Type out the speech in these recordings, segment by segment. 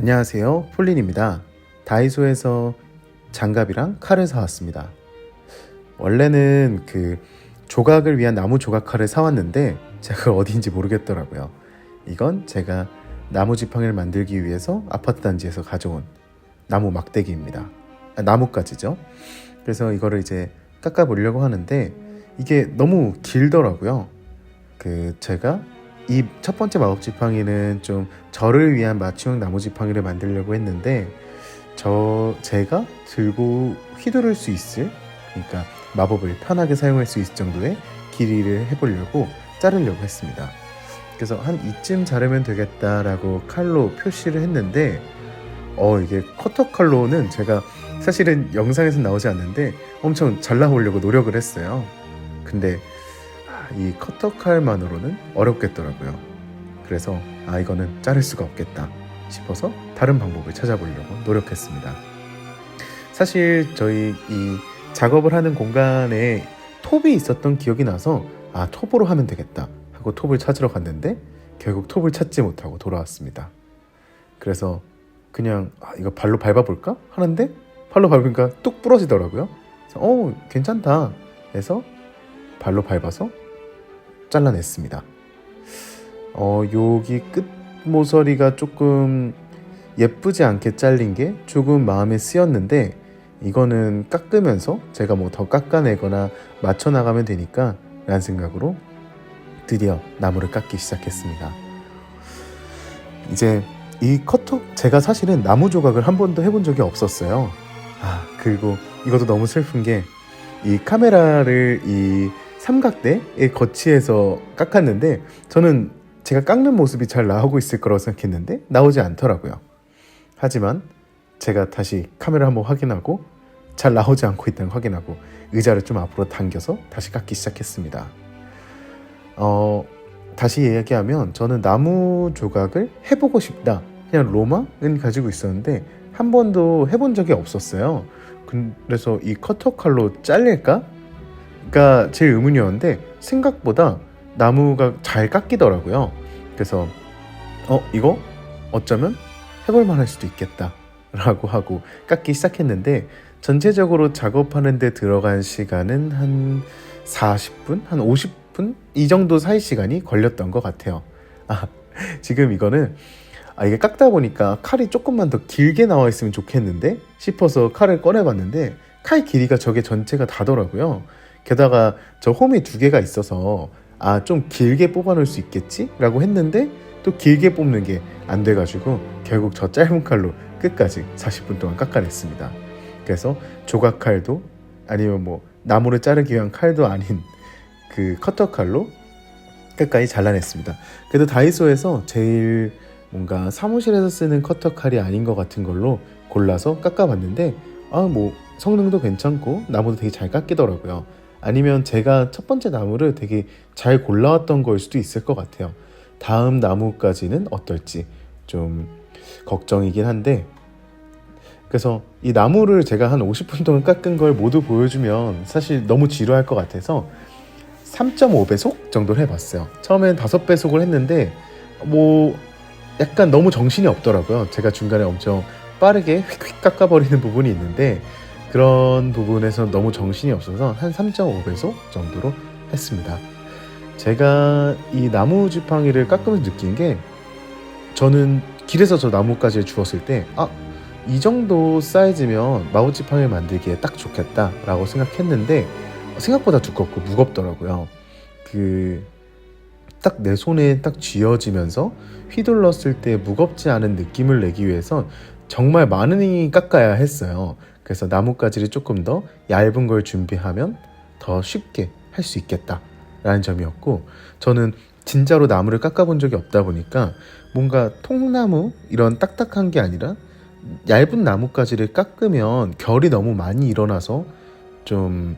안녕하세요, 폴린입니다. 다이소에서 장갑이랑 칼을 사왔습니다. 원래는 조각을 위한 나무 조각 칼을 사왔는데 제가 어디인지 모르겠더라고요. 이건 제가 나무 지팡이를 만들기 위해서 아파트 단지에서 가져온 나무 막대기입니다. 나뭇가지죠. 그래서 이거를 이제 깎아 보려고 하는데 이게 너무 길더라고요. 제가 이 첫 번째 마법 지팡이는 좀 저를 위한 맞춤형 나무 지팡이를 만들려고 했는데 제가 들고 휘두를 수 있을, 그러니까 마법을 편하게 사용할 수 있을 정도의 길이를 해보려고 자르려고 했습니다. 그래서 한 이쯤 자르면 되겠다라고 칼로 표시를 했는데 이게 커터 칼로는 제가 사실은 영상에서 나오지 않는데 엄청 잘 나오려고 노력을 했어요. 근데 이 커터 칼만으로는 어렵겠더라고요. 그래서 이거는 자를 수가 없겠다 싶어서 다른 방법을 찾아보려고 노력했습니다. 사실 저희 이 작업을 하는 공간에 톱이 있었던 기억이 나서 톱으로 하면 되겠다 하고 톱을 찾으러 갔는데 결국 톱을 찾지 못하고 돌아왔습니다. 그래서 그냥 이거 발로 밟아볼까 하는데 발로 밟으니까 뚝 부러지더라고요. 그래서 괜찮다 해서 발로 밟아서 잘라냈습니다. 여기 끝 모서리가 조금 예쁘지 않게 잘린 게 조금 마음에 쓰였는데 이거는 깎으면서 제가 뭐 더 깎아내거나 맞춰 나가면 되니까 라는 생각으로 드디어 나무를 깎기 시작했습니다. 이제 이 제가 사실은 나무 조각을 한 번도 해본 적이 없었어요. 그리고 이것도 너무 슬픈 게 이 카메라를 이 삼각대에 거치해서 깎았는데 저는 제가 깎는 모습이 잘 나오고 있을 거라고 생각했는데 나오지 않더라고요. 하지만 제가 다시 카메라 한번 확인하고 잘 나오지 않고 있다는 걸 확인하고 의자를 좀 앞으로 당겨서 다시 깎기 시작했습니다. 다시 얘기하면 저는 나무 조각을 해보고 싶다, 그냥 로망은 가지고 있었는데 한 번도 해본 적이 없었어요. 그래서 이 커터 칼로 잘릴까? 가 제일 의문이었는데 생각보다 나무가 잘 깎이더라고요. 그래서 이거 어쩌면 해볼만 할 수도 있겠다 라고 하고 깎기 시작했는데 전체적으로 작업하는 데 들어간 시간은 한 40분? 한 50분? 이 정도 사이 시간이 걸렸던 것 같아요. 지금 이거는 이게 깎다 보니까 칼이 조금만 더 길게 나와 있으면 좋겠는데 싶어서 칼을 꺼내봤는데 칼 길이가 저게 전체가 다더라고요. 게다가 저 홈이 2개가 있어서 좀 길게 뽑아 놓을 수 있겠지? 라고 했는데 또 길게 뽑는 게 안 돼가지고 결국 저 짧은 칼로 끝까지 40분 동안 깎아냈습니다. 그래서 조각칼도 아니면 뭐 나무를 자르기 위한 칼도 아닌 커터 칼로 끝까지 잘라냈습니다. 그래도 다이소에서 제일 뭔가 사무실에서 쓰는 커터 칼이 아닌 것 같은 걸로 골라서 깎아봤는데 뭐 성능도 괜찮고 나무도 되게 잘 깎이더라고요. 아니면 제가 첫 번째 나무를 되게 잘 골라왔던 걸 수도 있을 것 같아요. 다음 나무까지는 어떨지 좀 걱정이긴 한데, 그래서 이 나무를 제가 한 50분 동안 깎은 걸 모두 보여주면 사실 너무 지루할 것 같아서 3.5배속 정도를 해봤어요. 처음엔 5배속을 했는데 뭐 약간 너무 정신이 없더라고요. 제가 중간에 엄청 빠르게 휙휙 깎아버리는 부분이 있는데 그런 부분에서 너무 정신이 없어서 한 3.5배속 정도로 했습니다. 제가 이 나무 지팡이를 깎으면서 느낀 게, 저는 길에서 저 나무까지 주웠을 때 이 정도 사이즈면 마법 지팡이를 만들기에 딱 좋겠다 라고 생각했는데 생각보다 두껍고 무겁더라고요. 딱 내 손에 딱 쥐어지면서 휘둘렀을 때 무겁지 않은 느낌을 내기 위해선 정말 많이 깎아야 했어요. 그래서 나뭇가지를 조금 더 얇은 걸 준비하면 더 쉽게 할 수 있겠다 라는 점이었고, 저는 진짜로 나무를 깎아본 적이 없다 보니까 뭔가 통나무 이런 딱딱한 게 아니라 얇은 나뭇가지를 깎으면 결이 너무 많이 일어나서 좀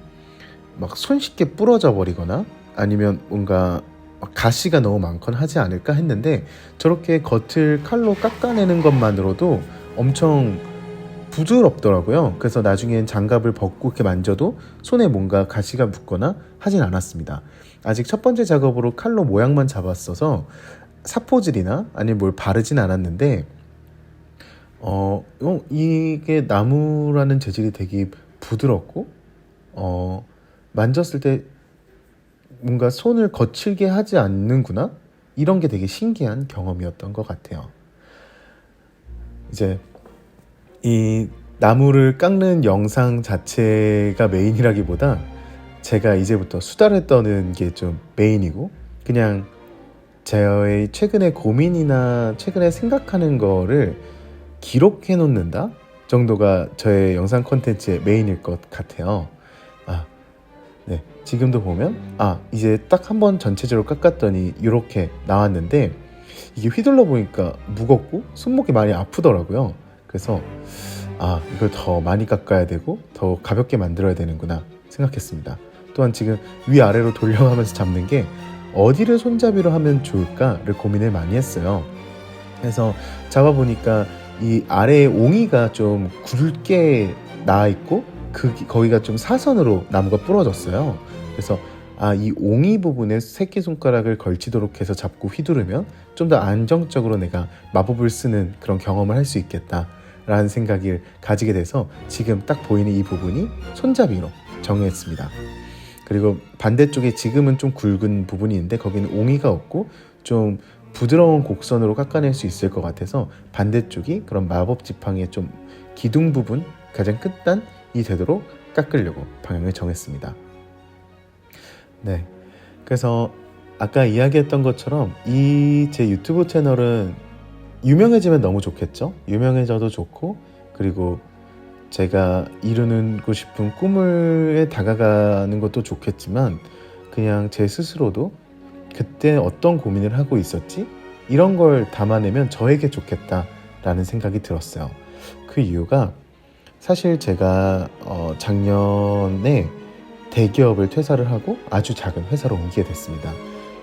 막 손쉽게 부러져 버리거나 아니면 뭔가 가시가 너무 많거나 하지 않을까 했는데 저렇게 겉을 칼로 깎아내는 것만으로도 엄청 부드럽더라고요. 그래서 나중엔 장갑을 벗고 이렇게 만져도 손에 뭔가 가시가 묻거나 하진 않았습니다. 아직 첫 번째 작업으로 칼로 모양만 잡았어서 사포질이나 아니면 뭘 바르진 않았는데 이게 나무라는 재질이 되게 부드럽고 만졌을 때 뭔가 손을 거칠게 하지 않는구나? 이런 게 되게 신기한 경험이었던 것 같아요. 이제 이 나무를 깎는 영상 자체가 메인이라기보다 제가 이제부터 수다를 떠는 게 좀 메인이고, 그냥 저의 최근의 고민이나 최근에 생각하는 거를 기록해 놓는다 정도가 저의 영상 콘텐츠의 메인일 것 같아요. 네, 지금도 보면 이제 딱 한 번 전체적으로 깎았더니 이렇게 나왔는데, 이게 휘둘러 보니까 무겁고 손목이 많이 아프더라고요. 그래서 이걸 더 많이 깎아야 되고 더 가볍게 만들어야 되는구나 생각했습니다. 또한 지금 위아래로 돌려가면서 잡는 게 어디를 손잡이로 하면 좋을까를 고민을 많이 했어요. 그래서 잡아보니까 이 아래에 옹이가 좀 굵게 나와 있고 거기가 좀 사선으로 나무가 부러졌어요. 그래서 이 옹이 부분에 새끼손가락을 걸치도록 해서 잡고 휘두르면 좀 더 안정적으로 내가 마법을 쓰는 그런 경험을 할 수 있겠다라는 생각을 가지게 돼서 지금 딱 보이는 이 부분이 손잡이로 정했습니다. 그리고 반대쪽에 지금은 좀 굵은 부분이 있는데 거기는 옹이가 없고 좀 부드러운 곡선으로 깎아낼 수 있을 것 같아서 반대쪽이 그런 마법 지팡이의 좀 기둥 부분, 가장 끝단이 되도록 깎으려고 방향을 정했습니다. 네, 그래서 아까 이야기했던 것처럼 이 제 유튜브 채널은 유명해지면 너무 좋겠죠. 유명해져도 좋고, 그리고 제가 이루고 싶은 꿈에 다가가는 것도 좋겠지만, 그냥 제 스스로도 그때 어떤 고민을 하고 있었지? 이런 걸 담아내면 저에게 좋겠다라는 생각이 들었어요. 그 이유가 사실 제가 작년에 대기업을 퇴사를 하고 아주 작은 회사로 옮기게 됐습니다.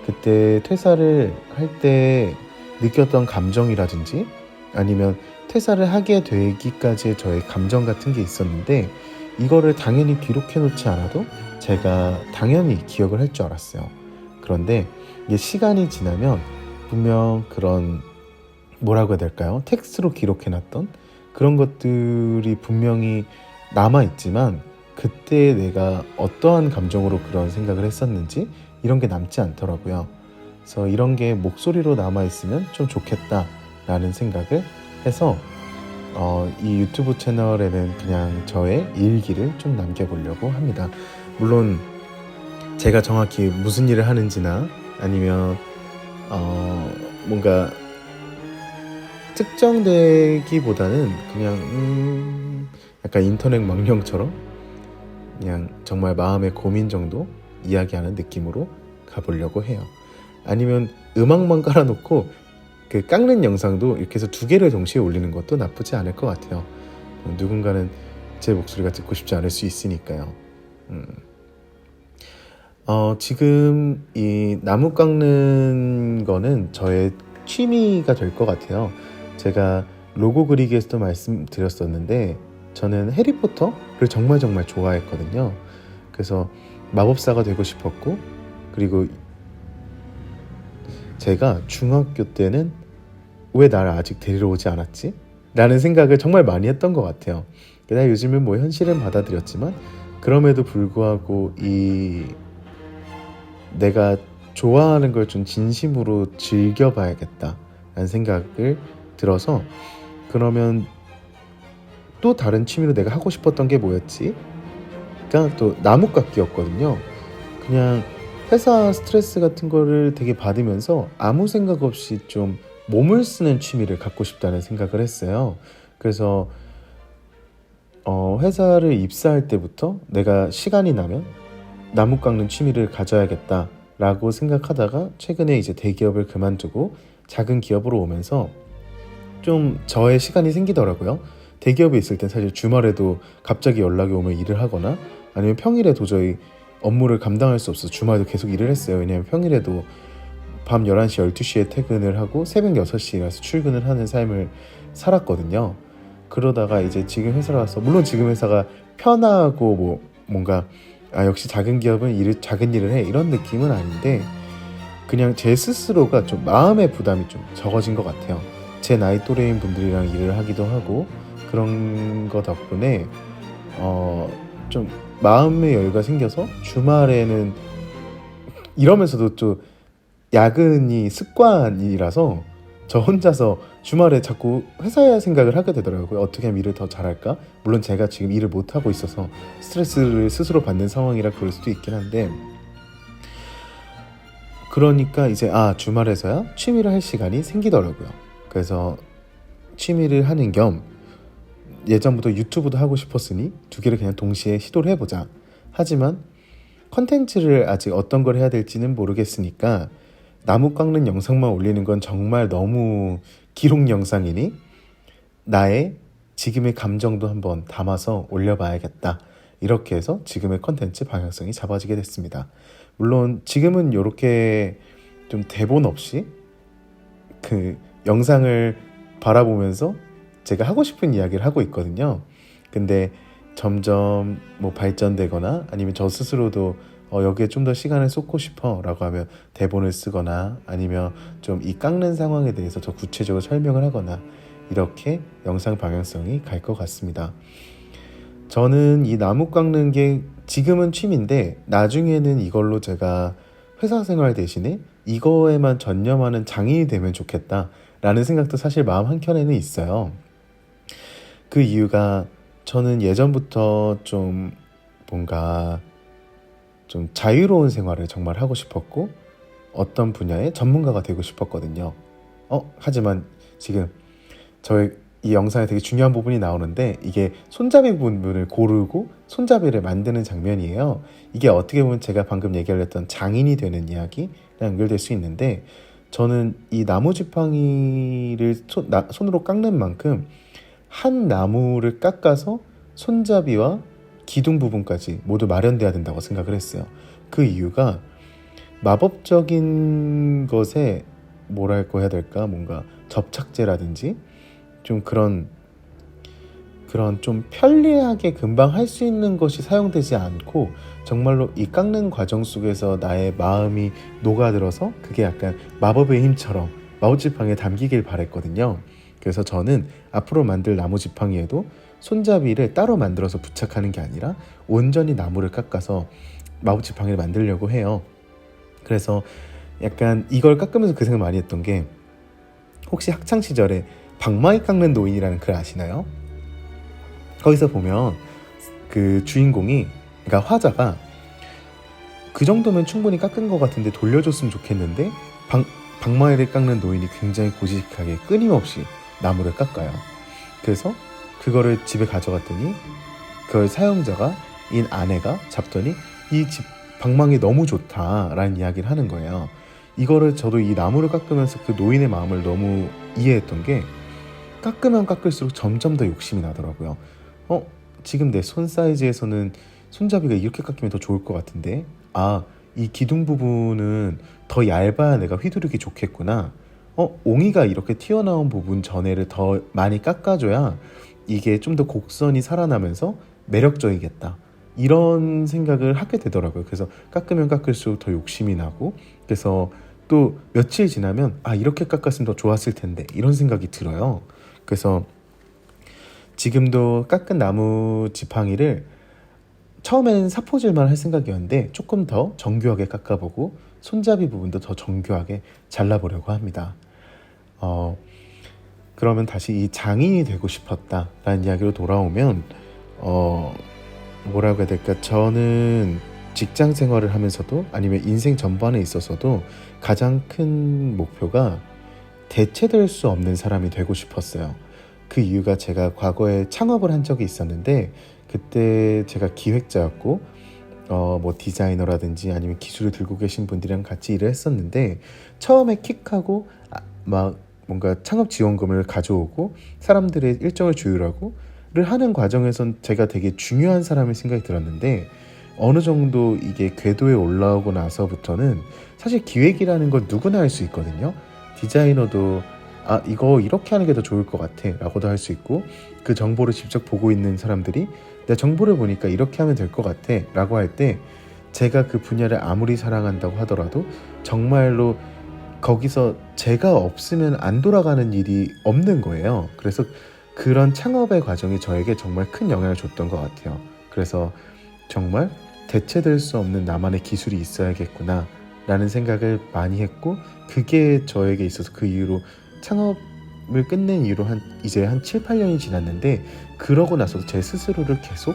그때 퇴사를 할 때 느꼈던 감정이라든지 아니면 퇴사를 하게 되기까지의 저의 감정 같은 게 있었는데, 이거를 당연히 기록해 놓지 않아도 제가 당연히 기억을 할 줄 알았어요. 그런데 이게 시간이 지나면 분명 그런 뭐라고 해야 될까요? 텍스트로 기록해 놨던 그런 것들이 분명히 남아있지만 그때 내가 어떠한 감정으로 그런 생각을 했었는지 이런 게 남지 않더라고요. 그래서 이런 게 목소리로 남아있으면 좀 좋겠다라는 생각을 해서 이 유튜브 채널에는 그냥 저의 일기를 좀 남겨보려고 합니다. 물론 제가 정확히 무슨 일을 하는지나 아니면 뭔가 특정되기보다는 그냥 약간 인터넷 망령처럼 그냥 정말 마음의 고민 정도 이야기하는 느낌으로 가보려고 해요. 아니면 음악만 깔아놓고 그 깎는 영상도 이렇게 해서 2개를 동시에 올리는 것도 나쁘지 않을 것 같아요. 누군가는 제 목소리가 듣고 싶지 않을 수 있으니까요. 지금 이 나무 깎는 거는 저의 취미가 될 것 같아요. 제가 로고 그리기에서도 말씀드렸었는데 저는 해리포터를 정말 좋아했거든요. 그래서 마법사가 되고 싶었고, 그리고 제가 중학교 때는 왜 나를 아직 데리러 오지 않았지? 라는 생각을 정말 많이 했던 것 같아요. 내가 요즘은 뭐 현실은 받아들였지만 그럼에도 불구하고 내가 좋아하는 걸 좀 진심으로 즐겨봐야겠다라는 생각을 들어서, 그러면 또 다른 취미로 내가 하고 싶었던 게 뭐였지? 그러니까 또 나무깎기였거든요. 그냥 회사 스트레스 같은 거를 되게 받으면서 아무 생각 없이 좀 몸을 쓰는 취미를 갖고 싶다는 생각을 했어요. 그래서 회사를 입사할 때부터 내가 시간이 나면 나무 깎는 취미를 가져야겠다라고 생각하다가 최근에 이제 대기업을 그만두고 작은 기업으로 오면서 좀 저의 시간이 생기더라고요. 대기업에 있을 땐 사실 주말에도 갑자기 연락이 오면 일을 하거나 아니면 평일에 도저히 업무를 감당할 수 없어서 주말에도 계속 일을 했어요. 왜냐하면 평일에도 밤 11시, 12시에 퇴근을 하고 새벽 6시에 일어나서 출근을 하는 삶을 살았거든요. 그러다가 이제 지금 회사로 와서, 물론 지금 회사가 편하고 뭔가 역시 작은 기업은 작은 일을 해 이런 느낌은 아닌데, 그냥 제 스스로가 좀 마음의 부담이 좀 적어진 것 같아요. 제 나이 또래인 분들이랑 일을 하기도 하고 그런 거 덕분에 좀 마음의 여유가 생겨서 주말에는 이러면서도 좀 야근이 습관이라서 저 혼자서 주말에 자꾸 회사 생각을 하게 되더라고요. 어떻게 하면 일을 더 잘할까? 물론 제가 지금 일을 못하고 있어서 스트레스를 스스로 받는 상황이라 그럴 수도 있긴 한데, 그러니까 이제 주말에서야 취미를 할 시간이 생기더라고요. 그래서 취미를 하는 겸 예전부터 유튜브도 하고 싶었으니 두 개를 그냥 동시에 시도를 해보자. 하지만 컨텐츠를 아직 어떤 걸 해야 될지는 모르겠으니까 나무 깎는 영상만 올리는 건 정말 너무 기록 영상이니 나의 지금의 감정도 한번 담아서 올려봐야겠다. 이렇게 해서 지금의 컨텐츠 방향성이 잡아지게 됐습니다. 물론 지금은 이렇게 좀 대본 없이 그 영상을 바라보면서 제가 하고 싶은 이야기를 하고 있거든요. 근데 점점 뭐 발전되거나 아니면 저 스스로도 여기에 좀 더 시간을 쏟고 싶어 라고 하면 대본을 쓰거나 아니면 좀 이 깎는 상황에 대해서 더 구체적으로 설명을 하거나 이렇게 영상 방향성이 갈 것 같습니다. 저는 이 나무 깎는 게 지금은 취미인데 나중에는 이걸로 제가 회사 생활 대신에 이거에만 전념하는 장인이 되면 좋겠다 라는 생각도 사실 마음 한켠에는 있어요. 그 이유가 저는 예전부터 좀 뭔가 좀 자유로운 생활을 정말 하고 싶었고 어떤 분야의 전문가가 되고 싶었거든요. 하지만 지금 저의 이 영상에 되게 중요한 부분이 나오는데 이게 손잡이 부분을 고르고 손잡이를 만드는 장면이에요. 이게 어떻게 보면 제가 방금 얘기했던 장인이 되는 이야기랑 연결될 수 있는데, 저는 이 나무 지팡이를 손으로 깎는 만큼 한 나무를 깎아서 손잡이와 기둥 부분까지 모두 마련돼야 된다고 생각을 했어요. 그 이유가 마법적인 것에 뭐랄까 해야 될까, 뭔가 접착제라든지 좀 그런 좀 편리하게 금방 할 수 있는 것이 사용되지 않고 정말로 이 깎는 과정 속에서 나의 마음이 녹아들어서 그게 약간 마법의 힘처럼 마법지팡이에 담기길 바랬거든요. 그래서 저는 앞으로 만들 나무 지팡이에도 손잡이를 따로 만들어서 부착하는 게 아니라 온전히 나무를 깎아서 마법지팡이를 만들려고 해요. 그래서 약간 이걸 깎으면서 그 생각 많이 했던 게, 혹시 학창시절에 방망이 깎는 노인이라는 글 아시나요? 거기서 보면 그 주인공이, 그러니까 화자가 그 정도면 충분히 깎은 것 같은데 돌려줬으면 좋겠는데 방망이를 깎는 노인이 굉장히 고지식하게 끊임없이 나무를 깎아요. 그래서 그거를 집에 가져갔더니 그걸 사용자가 인 아내가 잡더니 이 방망이 너무 좋다라는 이야기를 하는 거예요. 이거를 저도 이 나무를 깎으면서 그 노인의 마음을 너무 이해했던 게, 깎으면 깎을수록 점점 더 욕심이 나더라고요. 지금 내 손 사이즈에서는 손잡이가 이렇게 깎이면 더 좋을 것 같은데, 이 기둥 부분은 더 얇아야 내가 휘두르기 좋겠구나. 옹이가 이렇게 튀어나온 부분 전해를 더 많이 깎아줘야 이게 좀 더 곡선이 살아나면서 매력적이겠다. 이런 생각을 하게 되더라고요. 그래서 깎으면 깎을수록 더 욕심이 나고, 그래서 또 며칠 지나면 이렇게 깎았으면 더 좋았을 텐데 이런 생각이 들어요. 그래서 지금도 깎은 나무 지팡이를 처음에는 사포질만 할 생각이었는데 조금 더 정교하게 깎아보고 손잡이 부분도 더 정교하게 잘라보려고 합니다. 그러면 다시 이 장인이 되고 싶었다라는 이야기로 돌아오면 뭐라고 해야 될까, 저는 직장 생활을 하면서도 아니면 인생 전반에 있어서도 가장 큰 목표가 대체될 수 없는 사람이 되고 싶었어요. 그 이유가 제가 과거에 창업을 한 적이 있었는데 그때 제가 기획자였고 뭐 디자이너라든지 아니면 기술을 들고 계신 분들이랑 같이 일을 했었는데, 처음에 킥하고 막 뭔가 창업 지원금을 가져오고 사람들의 일정을 조율하고를 하는 과정에선 제가 되게 중요한 사람일 생각이 들었는데, 어느 정도 이게 궤도에 올라오고 나서부터는 사실 기획이라는 건 누구나 할 수 있거든요. 디자이너도 이거 이렇게 하는 게 더 좋을 것 같아 라고도 할 수 있고, 그 정보를 직접 보고 있는 사람들이 내가 정보를 보니까 이렇게 하면 될 것 같아 라고 할 때, 제가 그 분야를 아무리 사랑한다고 하더라도 정말로 거기서 제가 없으면 안 돌아가는 일이 없는 거예요. 그래서 그런 창업의 과정이 저에게 정말 큰 영향을 줬던 것 같아요. 그래서 정말 대체될 수 없는 나만의 기술이 있어야겠구나 라는 생각을 많이 했고, 그게 저에게 있어서 그 이후로 창업을 끝낸 이후로 이제 한 7, 8년이 지났는데, 그러고 나서도 제 스스로를 계속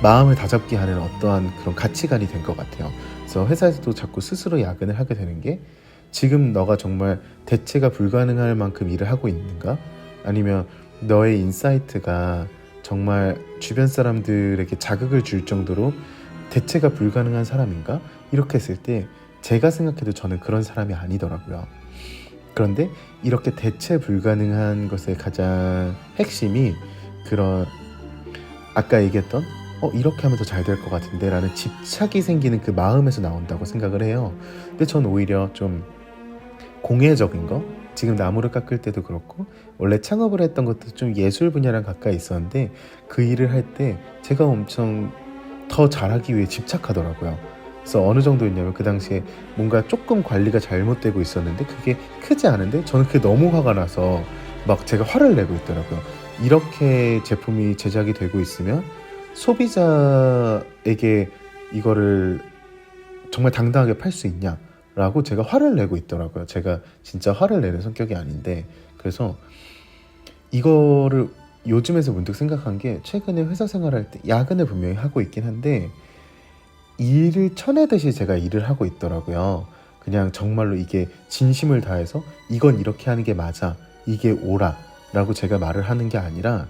마음을 다잡게 하는 어떠한 그런 가치관이 된 것 같아요. 그래서 회사에서도 자꾸 스스로 야근을 하게 되는 게, 지금 너가 정말 대체가 불가능할 만큼 일을 하고 있는가? 아니면 너의 인사이트가 정말 주변 사람들에게 자극을 줄 정도로 대체가 불가능한 사람인가? 이렇게 했을 때 제가 생각해도 저는 그런 사람이 아니더라고요. 그런데 이렇게 대체 불가능한 것의 가장 핵심이 그런 아까 얘기했던 이렇게 하면 더 잘 될 것 같은데 라는 집착이 생기는 그 마음에서 나온다고 생각을 해요. 근데 전 오히려 좀 공예적인 거, 지금 나무를 깎을 때도 그렇고 원래 창업을 했던 것도 좀 예술 분야랑 가까이 있었는데, 그 일을 할 때 제가 엄청 더 잘하기 위해 집착하더라고요. 그래서 어느 정도였냐면, 그 당시에 뭔가 조금 관리가 잘못되고 있었는데 그게 크지 않은데 저는 그게 너무 화가 나서 막 제가 화를 내고 있더라고요. 이렇게 제품이 제작이 되고 있으면 소비자에게 이거를 정말 당당하게 팔 수 있냐 라고 제가 화를 내고 있더라고요. 제가 진짜 화를 내는 성격이 아닌데. 그래서 이거를 요즘에서 문득 생각한 게, 최근에 회사 생활할 때 야근을 분명히 하고 있긴 한데 일을 쳐내듯이 제가 일을 하고 있더라고요. 그냥 정말로 이게 진심을 다해서 이건 이렇게 하는 게 맞아, 이게 옳아 라고 제가 말을 하는 게 아니라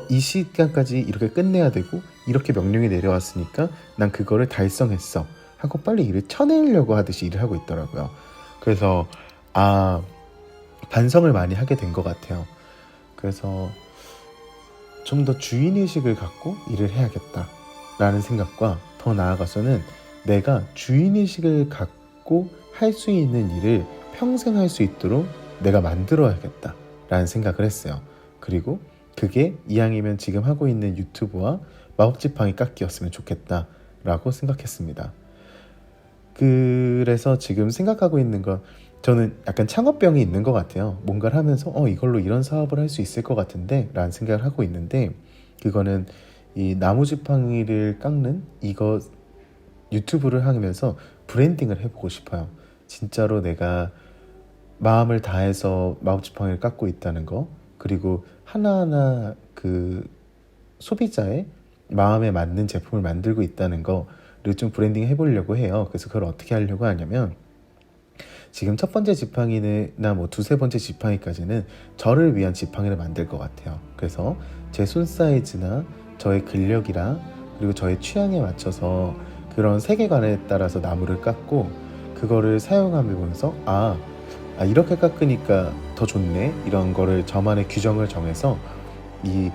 이 시간까지 이렇게 끝내야 되고 이렇게 명령이 내려왔으니까 난 그거를 달성했어 하고 빨리 일을 쳐내려고 하듯이 일을 하고 있더라고요. 그래서 반성을 많이 하게 된 것 같아요. 그래서 좀 더 주인의식을 갖고 일을 해야겠다 라는 생각과, 더 나아가서는 내가 주인의식을 갖고 할 수 있는 일을 평생 할 수 있도록 내가 만들어야겠다 라는 생각을 했어요. 그리고 그게 이왕이면 지금 하고 있는 유튜브와 마법지팡이 깎기였으면 좋겠다 라고 생각했습니다. 그래서 지금 생각하고 있는 건, 저는 약간 창업병이 있는 것 같아요. 뭔가를 하면서 이걸로 이런 사업을 할 수 있을 것 같은데 라는 생각을 하고 있는데, 그거는 이 나무지팡이를 깎는 이거 유튜브를 하면서 브랜딩을 해보고 싶어요. 진짜로 내가 마음을 다해서 마법지팡이를 깎고 있다는 거, 그리고 하나하나 그 소비자의 마음에 맞는 제품을 만들고 있다는 거를 좀 브랜딩 해보려고 해요. 그래서 그걸 어떻게 하려고 하냐면, 지금 첫 번째 지팡이나 뭐 두세 번째 지팡이까지는 저를 위한 지팡이를 만들 것 같아요. 그래서 제 손 사이즈나 저의 근력이랑 그리고 저의 취향에 맞춰서 그런 세계관에 따라서 나무를 깎고, 그거를 사용하면서 이렇게 깎으니까 더 좋네, 이런 거를 저만의 규정을 정해서 이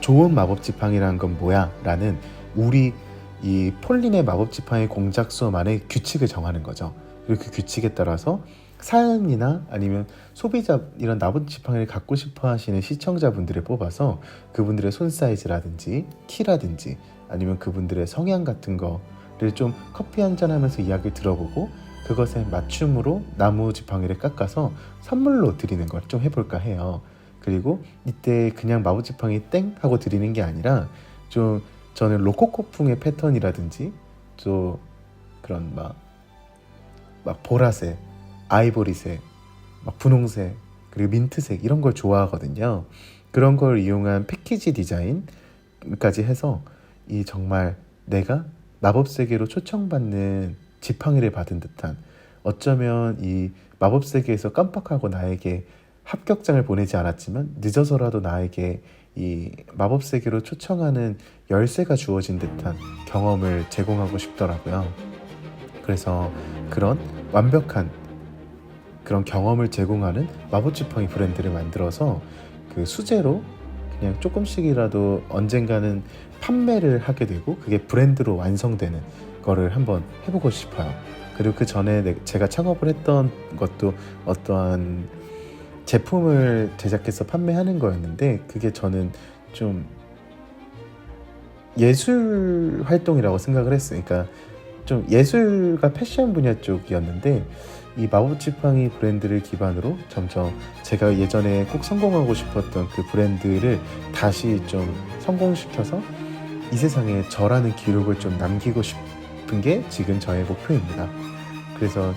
좋은 마법지팡이라는 건 뭐야 라는 우리 이 폴린의 마법지팡이 공작소만의 규칙을 정하는 거죠. 그리고 그 규칙에 따라서 사연이나 아니면 소비자, 이런 나무지팡이를 갖고 싶어 하시는 시청자분들을 뽑아서 그분들의 손 사이즈라든지 키라든지 아니면 그분들의 성향 같은 거를 좀 커피 한잔 하면서 이야기를 들어보고, 그것에 맞춤으로 나무지팡이를 깎아서 선물로 드리는 걸 좀 해볼까 해요. 그리고 이때 그냥 마법지팡이 땡 하고 드리는 게 아니라, 좀 저는 로코코풍의 패턴이라든지 또 그런 막 보라색, 아이보리색, 막 분홍색, 그리고 민트색 이런 걸 좋아하거든요. 그런 걸 이용한 패키지 디자인까지 해서 이 정말 내가 마법 세계로 초청받는 지팡이를 받은 듯한, 어쩌면 이 마법 세계에서 깜빡하고 나에게 합격장을 보내지 않았지만 늦어서라도 나에게 이 마법 세계로 초청하는 열쇠가 주어진 듯한 경험을 제공하고 싶더라고요. 그래서 그런 완벽한 그런 경험을 제공하는 마법지팡이 브랜드를 만들어서 그 수제로 그냥 조금씩이라도 언젠가는 판매를 하게 되고 그게 브랜드로 완성되는 거를 한번 해보고 싶어요. 그리고 그 전에 제가 창업을 했던 것도 어떠한 제품을 제작해서 판매하는 거였는데, 그게 저는 좀 예술 활동이라고 생각을 했어요. 그러니까 좀 예술과 패션 분야 쪽이었는데, 이 마법지팡이 브랜드를 기반으로 점점 제가 예전에 꼭 성공하고 싶었던 그 브랜드를 다시 좀 성공시켜서 이 세상에 저라는 기록을 좀 남기고 싶은 게 지금 저의 목표입니다. 그래서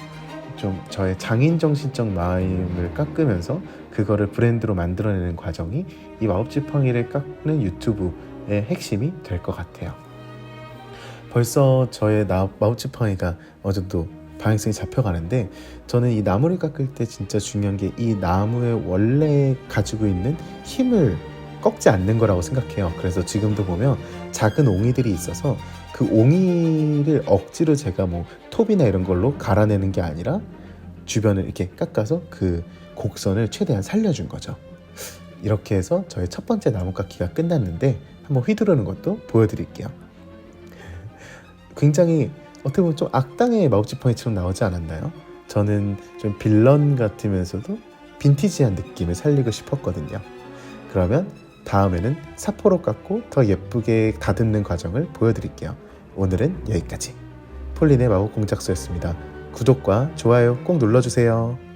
좀 저의 장인정신적 마음을 깎으면서 그거를 브랜드로 만들어내는 과정이 이 마법지팡이를 깎는 유튜브의 핵심이 될 것 같아요. 벌써 저의 마법지팡이가 어느 정도 방향성이 잡혀가는데, 저는 이 나무를 깎을 때 진짜 중요한 게 이 나무의 원래 가지고 있는 힘을 꺾지 않는 거라고 생각해요. 그래서 지금도 보면 작은 옹이들이 있어서 그 옹이를 억지로 제가 뭐 톱이나 이런 걸로 갈아내는 게 아니라 주변을 이렇게 깎아서 그 곡선을 최대한 살려준 거죠. 이렇게 해서 저의 첫 번째 나무 깎기가 끝났는데 한번 휘두르는 것도 보여드릴게요. 굉장히 어떻게 보면 좀 악당의 마법지팡이처럼 나오지 않았나요? 저는 좀 빌런 같으면서도 빈티지한 느낌을 살리고 싶었거든요. 그러면 다음에는 사포로 깎고 더 예쁘게 다듬는 과정을 보여드릴게요. 오늘은 여기까지. 폴린의 마법 공작소였습니다. 구독과 좋아요 꼭 눌러주세요.